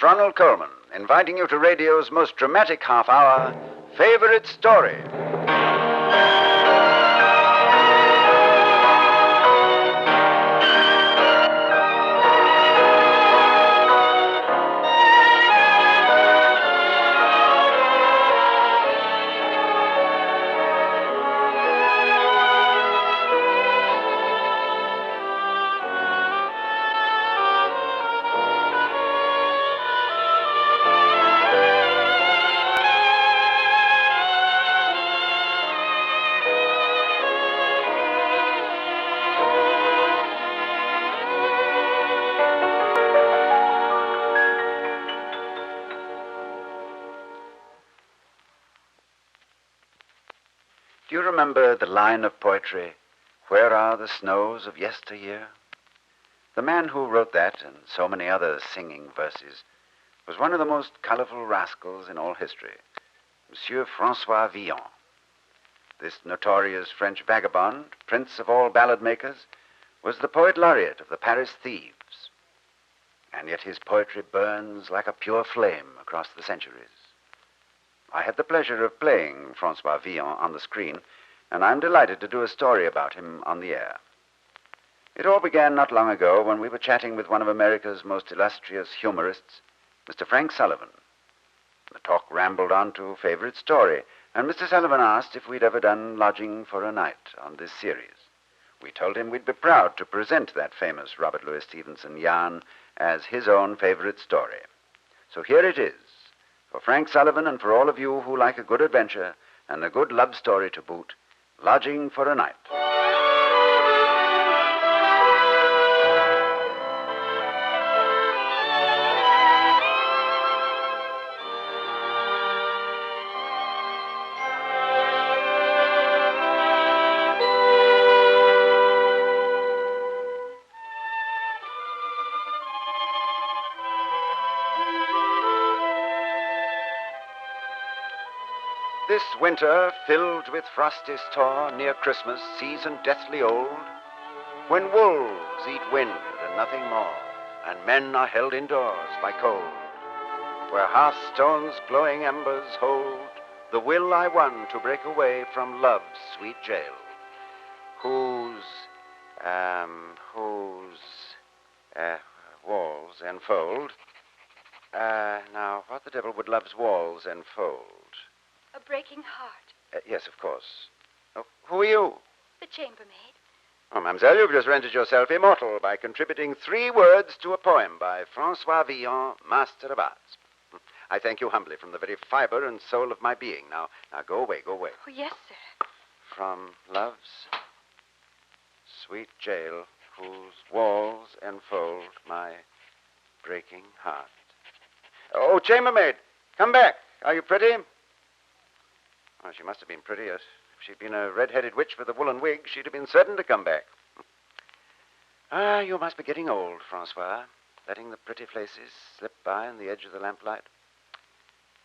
is Ronald Coleman, inviting you to radio's most dramatic half hour, Favorite Story. Do you remember the line of poetry, "Where are the snows of yesteryear"? The man who wrote that, and so many other singing verses, was one of the most colorful rascals in all history, Monsieur Francois Villon. This notorious French vagabond, prince of all ballad makers, was the poet laureate of the Paris thieves. And yet his poetry burns like a pure flame across the centuries. I had the pleasure of playing Francois Villon on the screen, and I'm delighted to do a story about him on the air. It all began not long ago when we were chatting with one of America's most illustrious humorists, Mr. Frank Sullivan. The talk rambled on to Favorite Story, and Mr. Sullivan asked if we'd ever done Lodging for a Night on this series. We told him we'd be proud to present that famous Robert Louis Stevenson yarn as his own favorite story. So here it is, for Frank Sullivan and for all of you who like a good adventure and a good love story to boot, Lodging for a Night. This winter, filled with frosty store, near Christmas, season deathly old, when wolves eat wind and nothing more, and men are held indoors by cold, where hearthstones glowing embers hold the will I won to break away from love's sweet jail, whose walls enfold. Now, what the devil would love's walls enfold? A breaking heart. Yes, of course. Oh, who are you? The chambermaid. Oh, mademoiselle, you've just rendered yourself immortal by contributing 3 words to a poem by Francois Villon, Master of Arts. I thank you humbly from the very fiber and soul of my being. Now go away, go away. Oh, yes, sir. From love's sweet jail, whose walls enfold my breaking heart. Oh, chambermaid, come back. Are you pretty? Oh, she must have been pretty. If she'd been a red-headed witch with a woolen wig, she'd have been certain to come back. Ah, you must be getting old, Francois, letting the pretty faces slip by in the edge of the lamplight.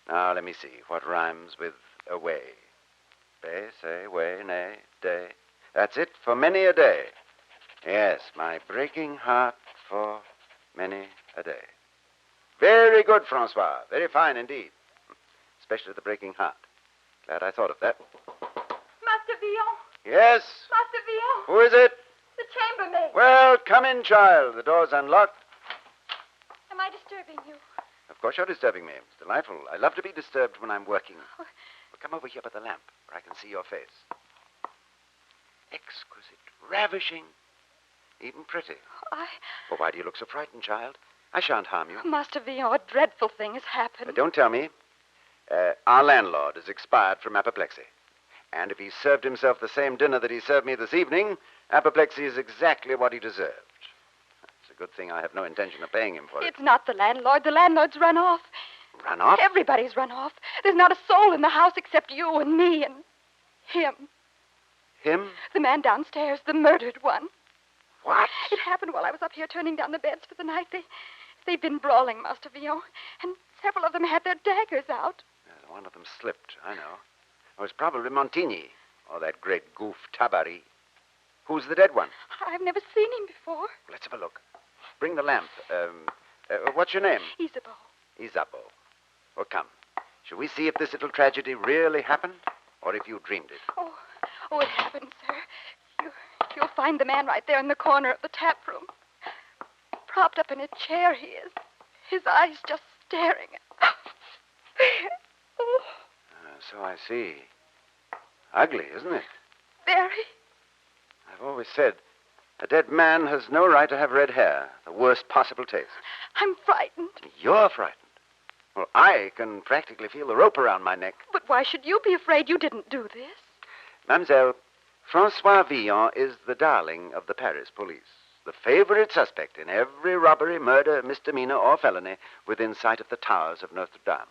Now, let me see. What rhymes with away? Bay, say, way, nay, day. That's it, for many a day. Yes, my breaking heart for many a day. Very good, Francois. Very fine indeed. Especially the breaking heart. Glad I thought of that. Master Villon. Yes? Master Villon. Who is it? The chambermaid. Well, come in, child. The door's unlocked. Am I disturbing you? Of course you're disturbing me. It's delightful. I love to be disturbed when I'm working. Well, come over here by the lamp, where I can see your face. Exquisite, ravishing, even pretty. Well, why do you look so frightened, child? I shan't harm you. Master Villon, a dreadful thing has happened. Don't tell me. Our landlord has expired from apoplexy. And if he served himself the same dinner that he served me this evening, apoplexy is exactly what he deserved. It's a good thing I have no intention of paying him for it. It's not the landlord. The landlord's run off. Run off? Everybody's run off. There's not a soul in the house except you and me and him. Him? The man downstairs, the murdered one. What? It happened while I was up here turning down the beds for the night. They'd been brawling, Master Villon, and several of them had their daggers out. Yes, one of them slipped, I know. It was probably Montigny, or that great goof Tabary. Who's the dead one? I've never seen him before. Let's have a look. Bring the lamp. What's your name? Isabeau. Isabeau. Well, come. Shall we see if this little tragedy really happened, or if you dreamed it? Oh, it happened, sir. You'll find the man right there in the corner of the tap room. Propped up in a chair he is. His eyes just staring. Oh. So I see. Ugly, isn't it? Very. I've always said a dead man has no right to have red hair. The worst possible taste. I'm frightened. You're frightened. Well, I can practically feel the rope around my neck. But why should you be afraid? You didn't do this. Mademoiselle, Francois Villon is the darling of the Paris police. The favorite suspect in every robbery, murder, misdemeanor, or felony within sight of the towers of Notre Dame.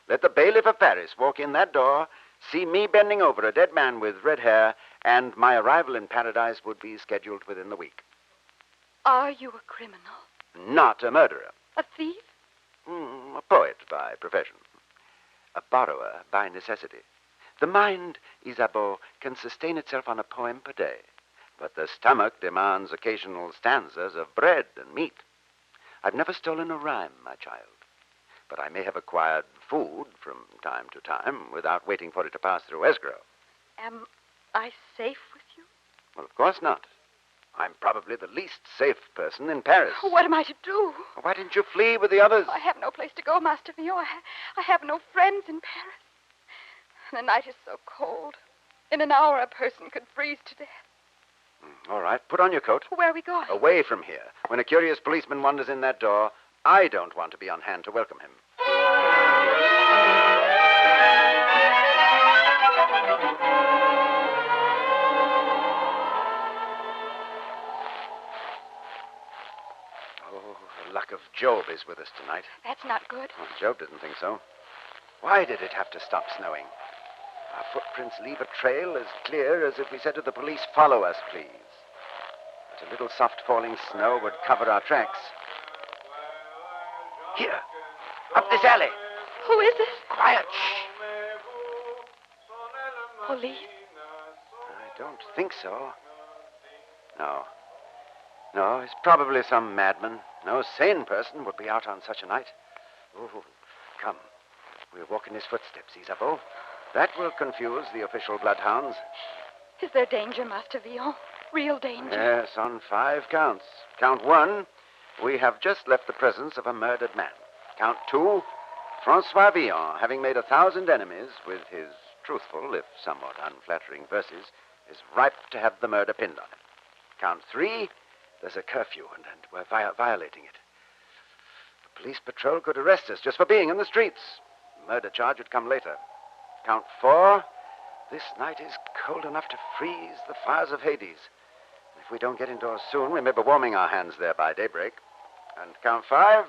Let the bailiff of Paris walk in that door, see me bending over a dead man with red hair, and my arrival in paradise would be scheduled within the week. Are you a criminal? Not a murderer. A thief? A poet by profession. A borrower by necessity. The mind, Isabeau, can sustain itself on a poem per day, but the stomach demands occasional stanzas of bread and meat. I've never stolen a rhyme, my child, but I may have acquired food from time to time without waiting for it to pass through escrow. Am I safe with you? Well, of course not. I'm probably the least safe person in Paris. What am I to do? Why didn't you flee with the others? I have no place to go, Master Villon. I have no friends in Paris. The night is so cold. In an hour, a person could freeze to death. All right, put on your coat. Where are we going? Away from here. When a curious policeman wanders in that door, I don't want to be on hand to welcome him. Oh, the luck of Job is with us tonight. That's not good. Well, Job didn't think so. Why did it have to stop snowing? Our footprints leave a trail as clear as if we said to the police, "Follow us, please." But a little soft falling snow would cover our tracks. Here, up this alley. Who is it? Quiet, shh. Police? I don't think so. No, it's probably some madman. No sane person would be out on such a night. Oh, come. We'll walk in his footsteps, Isabeau. That will confuse the official bloodhounds. Is there danger, Master Villon? Real danger? Yes, on 5 counts. Count 1, we have just left the presence of a murdered man. Count 2, Francois Villon, having made 1,000 enemies with his truthful, if somewhat unflattering verses, is ripe to have the murder pinned on him. Count 3, there's a curfew, and we're violating it. The police patrol could arrest us just for being in the streets. The murder charge would come later. Count 4, this night is cold enough to freeze the fires of Hades. If we don't get indoors soon, we may be warming our hands there by daybreak. And count 5,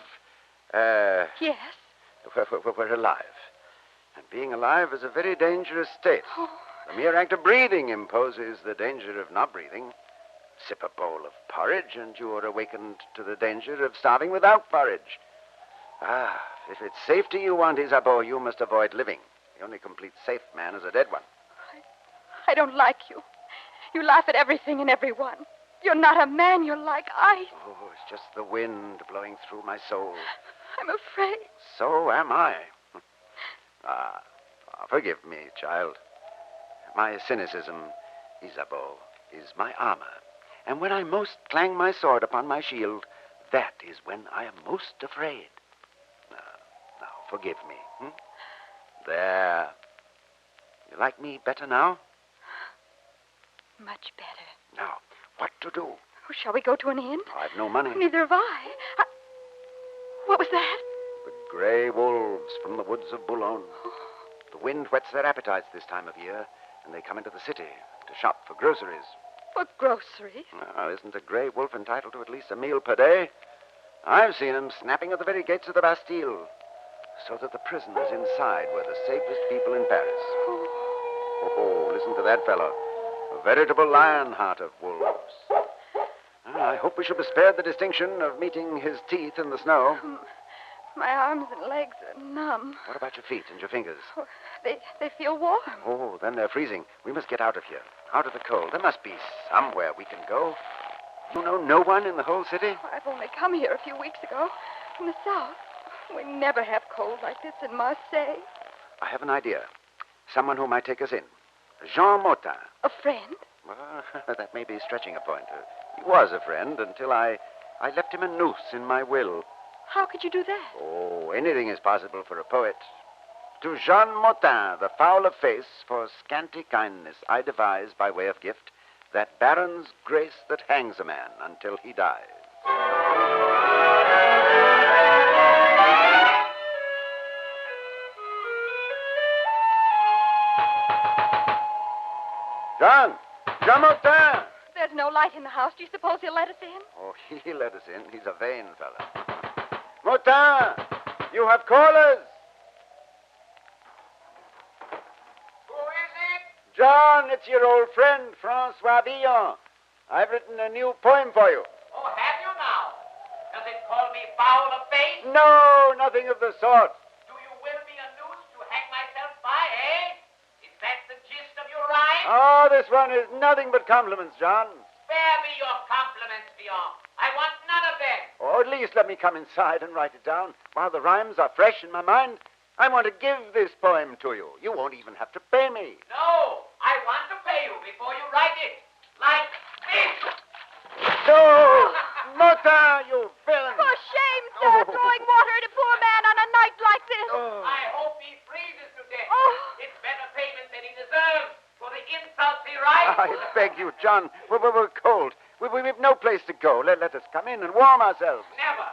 Yes. we're alive. And being alive is a very dangerous state. Oh. The mere act of breathing imposes the danger of not breathing. Sip a bowl of porridge, and you are awakened to the danger of starving without porridge. If it's safety you want, Isabeau, you must avoid living. The only complete safe man is a dead one. I don't like you. You laugh at everything and everyone. You're not a man. You're like ice. Oh, it's just the wind blowing through my soul. I'm afraid. So am I. Forgive me, child. My cynicism, Isabeau, is my armor. And when I most clang my sword upon my shield, that is when I am most afraid. Now, forgive me. There. You like me better now? Much better. Now, what to do? Shall we go to an inn? I've no money. Neither have I. What was that? The gray wolves from the woods of Boulogne. The wind whets their appetites this time of year, and they come into the city to shop for groceries. For groceries? Now, isn't a gray wolf entitled to at least a meal per day? I've seen them snapping at the very gates of the Bastille, so that the prisoners inside were the safest people in Paris. Oh, listen to that fellow. A veritable lion heart of wolves. I hope we shall be spared the distinction of meeting his teeth in the snow. My arms and legs are numb. What about your feet and your fingers? Oh, they feel warm. Oh, then they're freezing. We must get out of here. Out of the cold. There must be somewhere we can go. You know no one in the whole city? I've only come here a few weeks ago from the south. We never have cold like this in Marseille. I have an idea. Someone who might take us in. Jean Motin. A friend? Well, that may be stretching a point. He was a friend until I left him a noose in my will. How could you do that? Oh, anything is possible for a poet. To Jean Motin, the foul of face, for scanty kindness I devise by way of gift that baron's grace that hangs a man until he dies. Jean Motin! There's no light in the house. Do you suppose he'll let us in? Oh, he let us in. He's a vain fellow. Motin! You have callers! Who is it? John, it's your old friend, Francois Villon. I've written a new poem for you. Oh, have you now? Does it call me foul of face? No, nothing of the sort. Do you will me a noose to hang myself by, eh? Is that the gist of your rhyme? Oh, this one is nothing but compliments, John. Spare me your compliments, Villon. I want none of them. Or at least let me come inside and write it down. While the rhymes are fresh in my mind, I want to give this poem to you. You won't even have to pay me. No, I want to pay you before you write it. Like this. No! Motin, you villain! For shame, sir, Oh. throwing water at a poor man on a night like this. Oh. I hope he freezes to death. Oh. It's better payment than he deserves for the insults he writes. I beg you, John. We're cold. We've no place to go. Let us come in and warm ourselves. Never.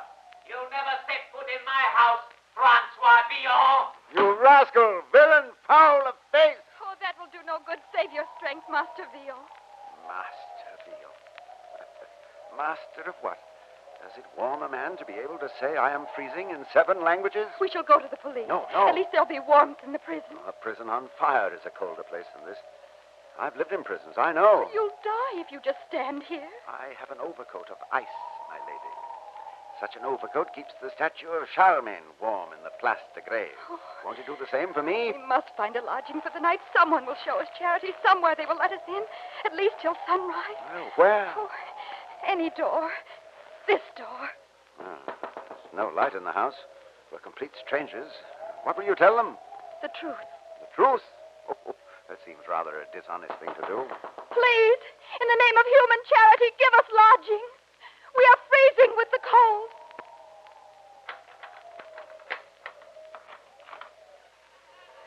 You'll never set foot in my house, Francois Villon. You rascal, villain, foul of face. Oh, that will do no good. Save your strength, Master Villon. Master Villon. Master of what? Does it warm a man to be able to say I am freezing in 7 languages? We shall go to the police. No. At least there'll be warmth in the prison. A prison on fire is a colder place than this. I've lived in prisons, I know. You'll die if you just stand here. I have an overcoat of ice, my lady. Such an overcoat keeps the statue of Charlemagne warm in the Place de Grève. Won't you do the same for me? We must find a lodging for the night. Someone will show us charity. Somewhere they will let us in. At least till sunrise. Well, where? Oh, any door. This door. There's no light in the house. We're complete strangers. What will you tell them? The truth. The truth? Oh, that seems rather a dishonest thing to do. Please, in the name of human charity, give us lodging. We are freezing with the cold.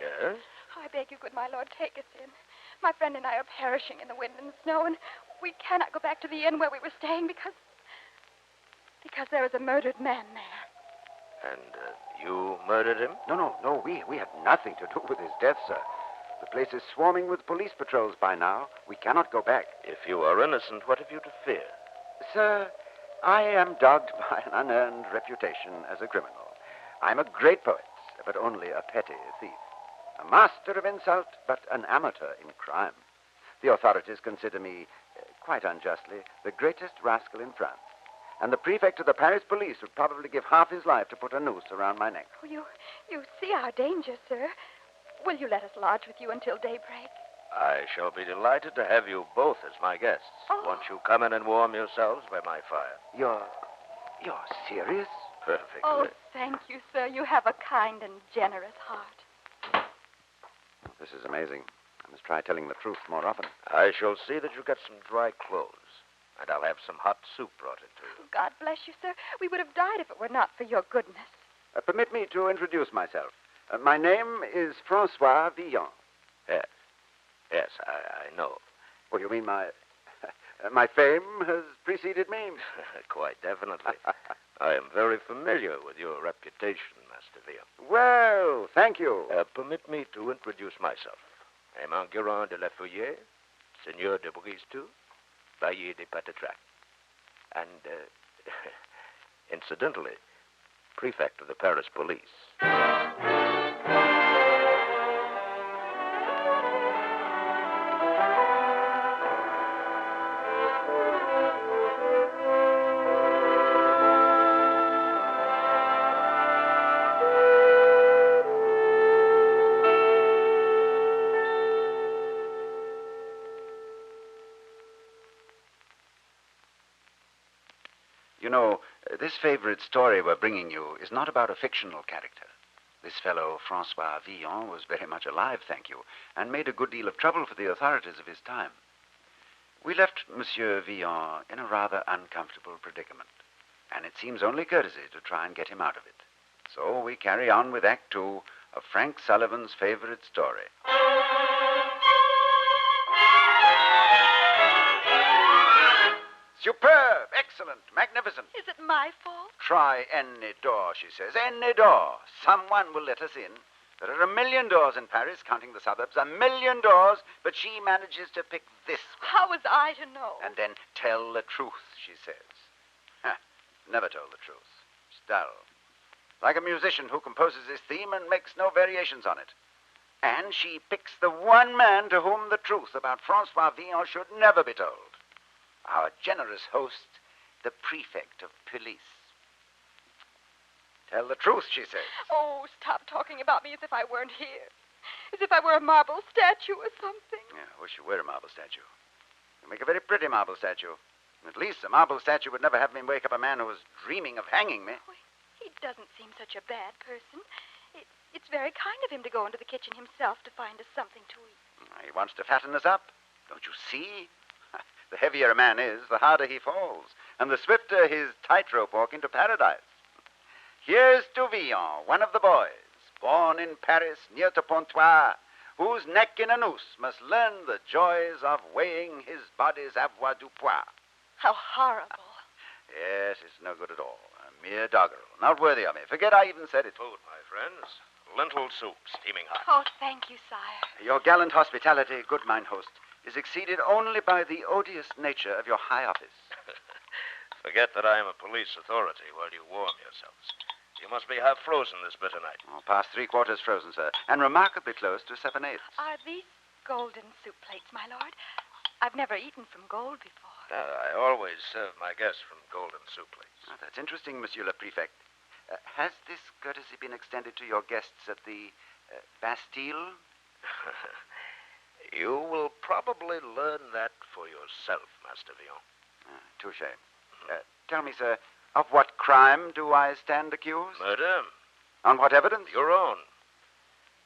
Yes? I beg you, good my lord, take us in. My friend and I are perishing in the wind and the snow, and we cannot go back to the inn where we were staying because there is a murdered man there. And you murdered him? No. We had nothing to do with his death, sir. The place is swarming with police patrols by now. We cannot go back. If you are innocent, what have you to fear? Sir, I am dogged by an unearned reputation as a criminal. I'm a great poet, but only a petty thief. A master of insult, but an amateur in crime. The authorities consider me, quite unjustly, the greatest rascal in France. And the prefect of the Paris police would probably give half his life to put a noose around my neck. Oh, you see our danger, sir. Will you let us lodge with you until daybreak? I shall be delighted to have you both as my guests. Oh. Won't you come in and warm yourselves by my fire? You're serious? Perfectly. Oh, thank you, sir. You have a kind and generous heart. This is amazing. I must try telling the truth more often. I shall see that you get some dry clothes, and I'll have some hot soup brought in to you. God bless you, sir. We would have died if it were not for your goodness. Permit me to introduce myself. My name is Francois Villon. Yes, I know. Oh, you mean my fame has preceded me? Quite definitely. I am very familiar with your reputation, Master Villon. Well, thank you. Permit me to introduce myself. I am Enguerrand de la Feuillée, Seigneur de Bristou, Bailly de Patatrac, and, incidentally, prefect of the Paris police. This favorite story we're bringing you is not about a fictional character. This fellow, Francois Villon, was very much alive, thank you, and made a good deal of trouble for the authorities of his time. We left Monsieur Villon in a rather uncomfortable predicament, and it seems only courtesy to try and get him out of it. So we carry on with Act Two of Frank Sullivan's favorite story. Superb, excellent, magnificent. Is it my fault? Try any door, she says. Any door. Someone will let us in. There are 1,000,000 doors in Paris, counting the suburbs. 1,000,000 doors, but she manages to pick this one. How was I to know? And then tell the truth, she says. Never told the truth. It's dull. Like a musician who composes his theme and makes no variations on it. And she picks the one man to whom the truth about Francois Villon should never be told. Our generous host, the prefect of police. Tell the truth, she says. Oh, stop talking about me as if I weren't here. As if I were a marble statue or something. Yeah, I wish you were a marble statue. You make a very pretty marble statue. At least a marble statue would never have me wake up a man who was dreaming of hanging me. Oh, he doesn't seem such a bad person. It's very kind of him to go into the kitchen himself to find us something to eat. He wants to fatten us up. Don't you see? The heavier a man is, the harder he falls, and the swifter his tightrope walk into paradise. Here's to Villon, one of the boys, born in Paris near to Pontoise, whose neck in a noose must learn the joys of weighing his body's avoirdupois. How horrible. Yes, it's no good at all. A mere doggerel, not worthy of me. Forget I even said it. Food, my friends. Lentil soup, steaming hot. Oh, thank you, sire. Your gallant hospitality, good mine host, is exceeded only by the odious nature of your high office. Forget that I am a police authority while you warm yourselves. You must be half frozen this bitter night. Oh, past 3/4 frozen, sir, and remarkably close to 7/8. Are these golden soup plates, my lord? I've never eaten from gold before. I always serve my guests from golden soup plates. Oh, that's interesting, Monsieur le Prefect. Has this courtesy been extended to your guests at the Bastille? You will probably learn that for yourself, Master Villon. Touché. Tell me, sir, of what crime do I stand accused? Murder? On what evidence? Your own.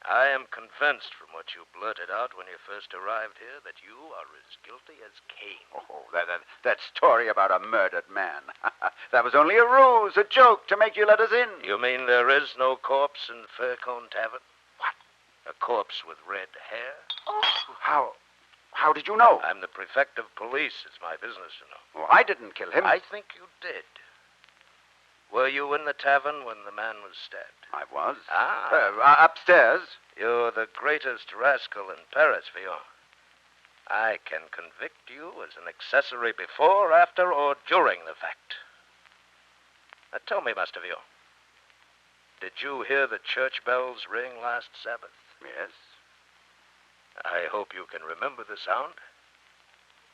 I am convinced from what you blurted out when you first arrived here that you are as guilty as Cain. Oh, that story about a murdered man. That was only a ruse, a joke to make you let us in. You mean there is no corpse in Faircone Tavern? What? A corpse with red hair? Oh. How did you know? I'm the prefect of police. It's my business to know. Oh, I didn't kill him. I think you did. Were you in the tavern when the man was stabbed? I was. Upstairs. You're the greatest rascal in Paris, Villon. I can convict you as an accessory before, after, or during the fact. Now tell me, Master Villon, did you hear the church bells ring last Sabbath? Yes. I hope you can remember the sound,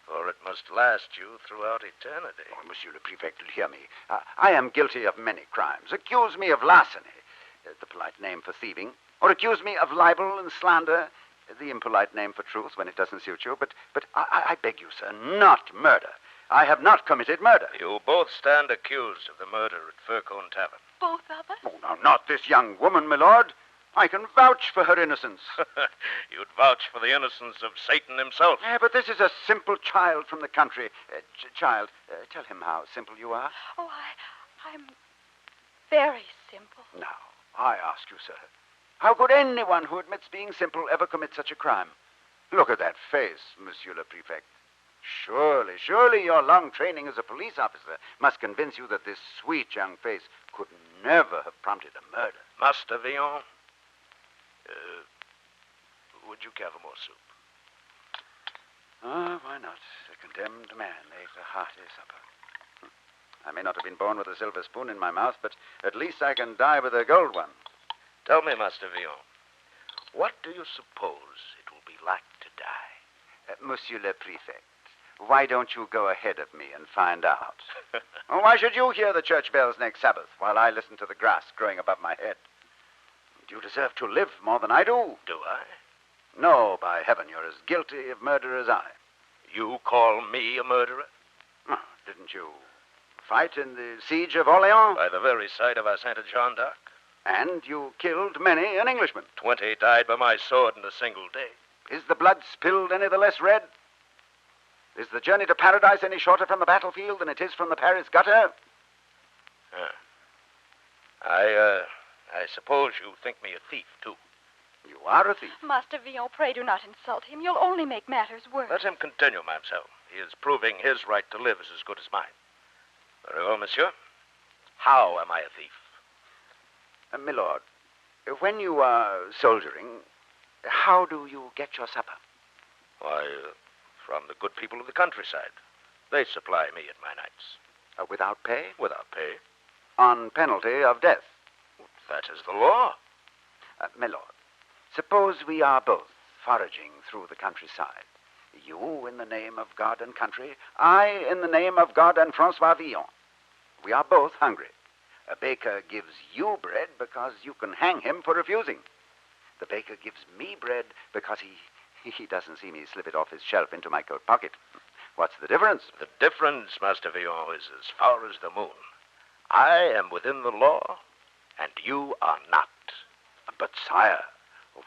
for it must last you throughout eternity. Oh, Monsieur le Prefect, hear me. I am guilty of many crimes. Accuse me of larceny, the polite name for thieving, or accuse me of libel and slander, the impolite name for truth when it doesn't suit you. But I beg you, sir, not murder. I have not committed murder. You both stand accused of the murder at Faircone Tavern. Both of us? Oh, now, not this young woman, my lord. I can vouch for her innocence. You'd vouch for the innocence of Satan himself. But this is a simple child from the country. Child, tell him how simple you are. Oh, I'm very simple. Now, I ask you, sir, how could anyone who admits being simple ever commit such a crime? Look at that face, Monsieur le Prefect. Surely your long training as a police officer must convince you that this sweet young face could never have prompted a murder. Master Villon, would you care for more soup? Why not? A condemned man ate a hearty supper. I may not have been born with a silver spoon in my mouth, but at least I can die with a gold one. Tell me, Master Villon, what do you suppose it will be like to die? Monsieur le Prefect, why don't you go ahead of me and find out? Why should you hear the church bells next Sabbath while I listen to the grass growing above my head? You deserve to live more than I do. Do I? No, by heaven, you're as guilty of murder as I. You call me a murderer? Oh, didn't you fight in the siege of Orleans. By the very side of our Saint Jean d'Arc. And you killed many an Englishman. 20 died by my sword in a single day. Is the blood spilled any the less red? Is the journey to paradise any shorter from the battlefield than it is from the Paris gutter? I suppose you think me a thief, too. You are a thief. Master Villon, pray do not insult him. You'll only make matters worse. Let him continue, mademoiselle. He is proving his right to live is as good as mine. Very well, monsieur. How am I a thief? Milord, when you are soldiering, how do you get your supper? Why, from the good people of the countryside. They supply me at my nights. Without pay? Without pay. On penalty of death? That is the law. Milord, suppose we are both foraging through the countryside. You in the name of God and country, I in the name of God and Francois Villon. We are both hungry. A baker gives you bread because you can hang him for refusing. The baker gives me bread because he doesn't see me slip it off his shelf into my coat pocket. What's the difference? The difference, Master Villon, is as far as the moon. I am within the law, and you are not. But, sire,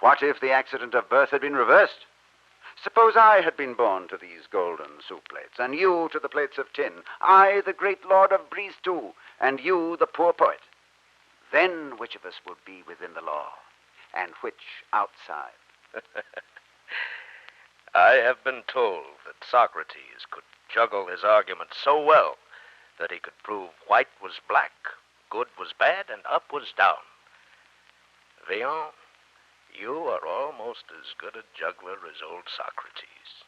what if the accident of birth had been reversed? Suppose I had been born to these golden soup plates, and you to the plates of tin. I, the great lord of Brisetout, and you, the poor poet. Then which of us would be within the law, and which outside? I have been told that Socrates could juggle his argument so well that he could prove white was black, good was bad, and up was down. Villon, you are almost as good a juggler as old Socrates.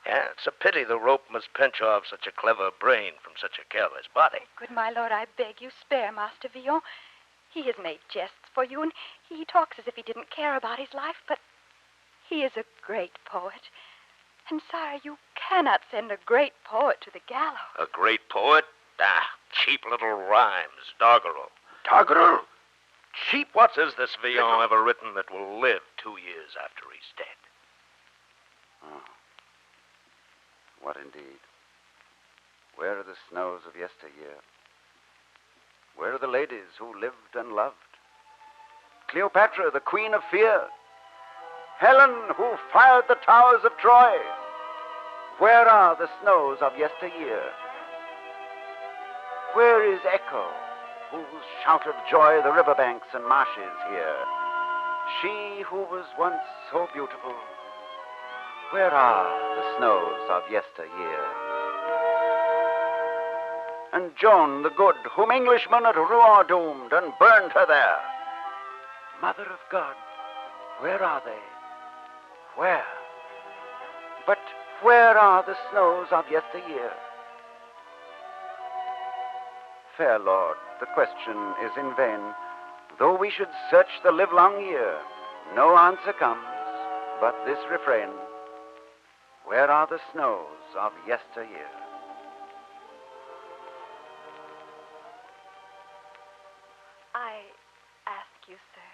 Yeah, it's a pity the rope must pinch off such a clever brain from such a careless body. Good my lord, I beg you, spare Master Villon. He has made jests for you, and he talks as if he didn't care about his life, but he is a great poet. And, sire, you cannot send a great poet to the gallows. A great poet? Ah, cheap little rhymes, doggerel. Doggerel? Cheap? What has this Villon ever written that will live 2 years after he's dead? Oh. What indeed? Where are the snows of yesteryear? Where are the ladies who lived and loved? Cleopatra, the queen of fear. Helen, who fired the towers of Troy. Where are the snows of yesteryear? Where is Echo, whose shout of joy the riverbanks and marshes hear? She who was once so beautiful. Where are the snows of yesteryear? And Joan the Good, whom Englishmen at Rouen doomed and burned her there. Mother of God, where are they? Where? But where are the snows of yesteryear? Fair Lord, the question is in vain. Though we should search the livelong year, no answer comes but this refrain. Where are the snows of yesteryear? I ask you, sir,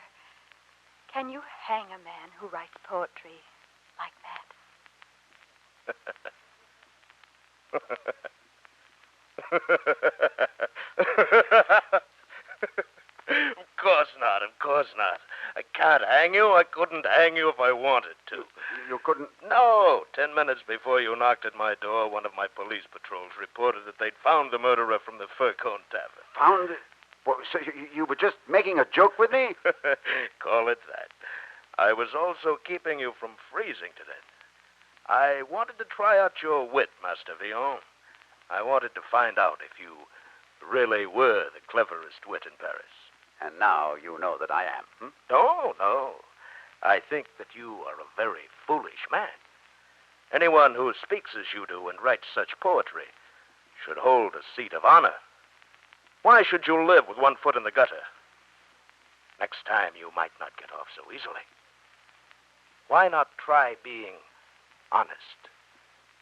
can you hang a man who writes poetry like that? Of course not. I can't hang you. I couldn't hang you if I wanted to. You couldn't? No. 10 minutes before you knocked at my door, one of my police patrols reported that they'd found the murderer from the Fur Cone Tavern. Found? Well, so you were just making a joke with me? Call it that. I was also keeping you from freezing to death. I wanted to try out your wit, Master Villon. I wanted to find out if you really were the cleverest wit in Paris. And now you know that I am, No. I think that you are a very foolish man. Anyone who speaks as you do and writes such poetry should hold a seat of honor. Why should you live with one foot in the gutter? Next time you might not get off so easily. Why not try being honest?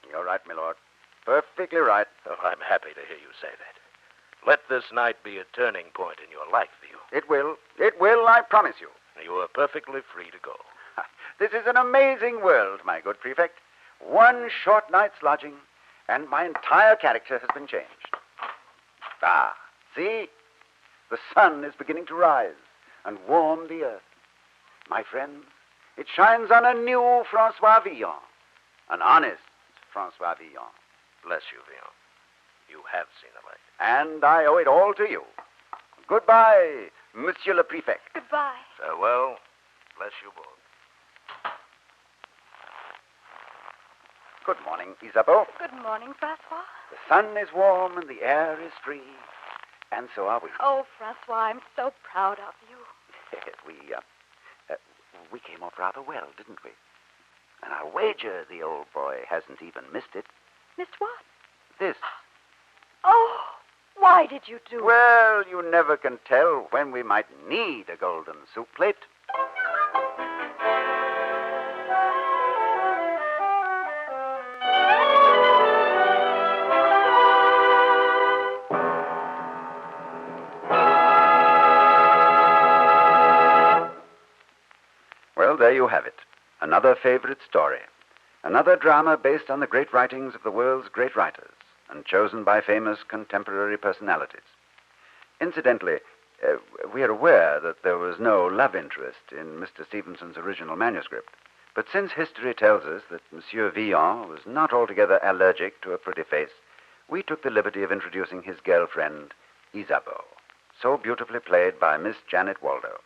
You're right, my lord. Perfectly right. Oh, I'm happy to hear you say that. Let this night be a turning point in your life, Villon. It will. It will, I promise you. You are perfectly free to go. This is an amazing world, my good prefect. One short night's lodging, and my entire character has been changed. Ah, see? The sun is beginning to rise and warm the earth. My friends, it shines on a new Francois Villon, an honest Francois Villon. Bless you, Villon. You have seen the light. And I owe it all to you. Goodbye, Monsieur le Prefect. Goodbye. Farewell. Bless you both. Good morning, Isabeau. Good morning, Francois. The sun is warm and the air is free, and so are we. Oh, Francois, I'm so proud of you. We came off rather well, didn't we? And I'll wager the old boy hasn't even missed it. Missed what? This. Oh, why did you do it? Well, you never can tell when we might need a golden soup plate. Well, there you have it. Another favorite story. Another drama based on the great writings of the world's great writers and chosen by famous contemporary personalities. Incidentally, we are aware that there was no love interest in Mr. Stevenson's original manuscript. But since history tells us that Monsieur Villon was not altogether allergic to a pretty face, we took the liberty of introducing his girlfriend, Isabeau, so beautifully played by Miss Janet Waldo.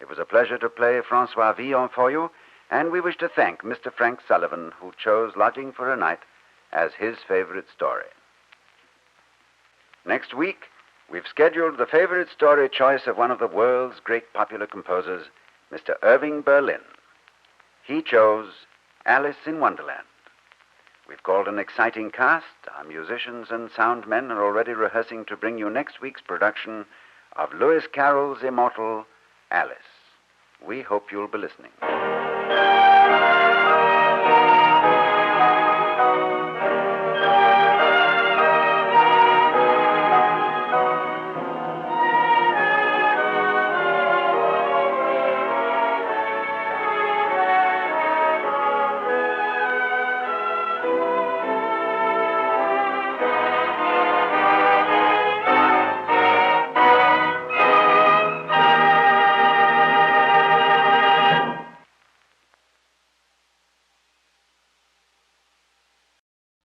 It was a pleasure to play Francois Villon for you, and we wish to thank Mr. Frank Sullivan, who chose Lodging for a Night as his favorite story. Next week, we've scheduled the favorite story choice of one of the world's great popular composers, Mr. Irving Berlin. He chose Alice in Wonderland. We've called an exciting cast. Our musicians and sound men are already rehearsing to bring you next week's production of Lewis Carroll's immortal Alice. We hope you'll be listening.